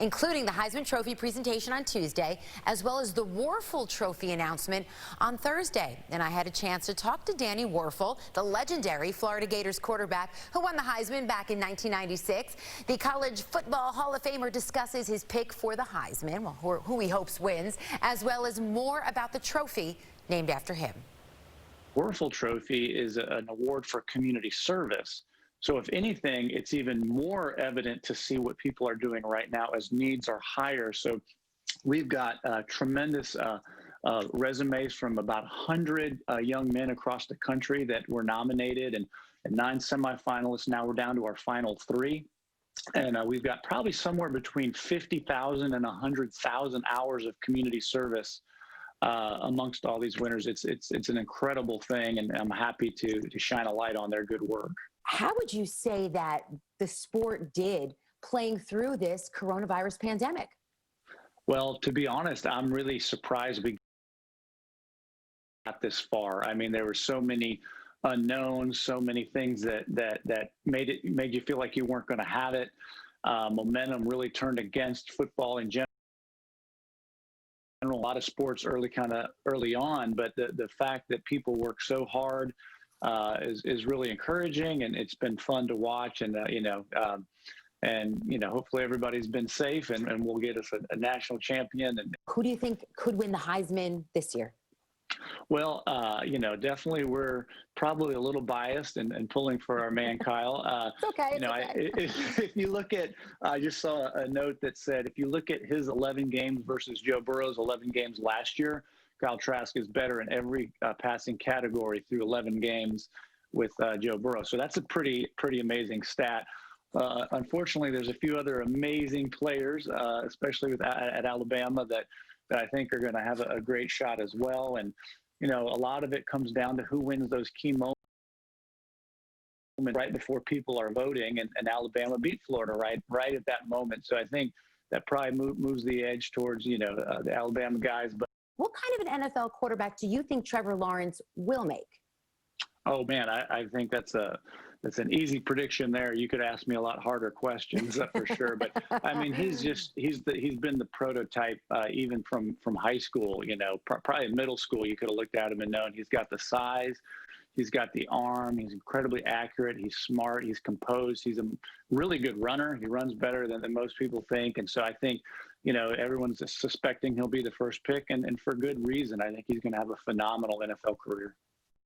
including the Heisman Trophy presentation on Tuesday, as well as the Wuerffel Trophy announcement on Thursday. And I had a chance to talk to Danny Wuerffel, the legendary Florida Gators quarterback who won the Heisman back in 1996. The College Football Hall of Famer discusses his pick for the Heisman, well, who he hopes wins, as well as more about the trophy named after him. Wuerffel Trophy is an award for community service. So if anything, it's even more evident to see what people are doing right now as needs are higher. So we've got tremendous resumes from about 100 young men across the country that were nominated, and 9 semifinalists. Now we're down to our final 3. And we've got probably somewhere between 50,000 and 100,000 hours of community service amongst all these winners. It's an incredible thing, and I'm happy to shine a light on their good work. How would you say that the sport did playing through this coronavirus pandemic? Well, to be honest, I'm really surprised we got this far. I mean, there were so many unknowns, so many things that made you feel like you weren't going to have it. Momentum really turned against football in general. A lot of sports early on, but the fact that people work so hard is really encouraging, and it's been fun to watch. And hopefully everybody's been safe, and we'll get us a national champion. And who do you think could win the Heisman this year? Well, definitely we're probably a little biased and pulling for our man Kyle. It's okay. If you look at, I just saw a note that said, if you look at his 11 games versus Joe Burrow's 11 games last year, Kyle Trask is better in every passing category through 11 games with Joe Burrow. So that's a pretty amazing stat. Unfortunately, there's a few other amazing players, especially at Alabama, that I think are going to have a great shot as well. And, a lot of it comes down to who wins those key moments right before people are voting. And Alabama beat Florida right at that moment. So I think that probably moves the edge towards, the Alabama guys. But what kind of an NFL quarterback do you think Trevor Lawrence will make? Oh, man, I think that's an easy prediction there. You could ask me a lot harder questions for sure. But I mean, he's been the prototype even from high school. Probably middle school. You could have looked at him and known he's got the size, he's got the arm, he's incredibly accurate, he's smart, he's composed, he's a really good runner. He runs better than most people think, and so I think everyone's suspecting he'll be the first pick, and for good reason. I think he's going to have a phenomenal NFL career.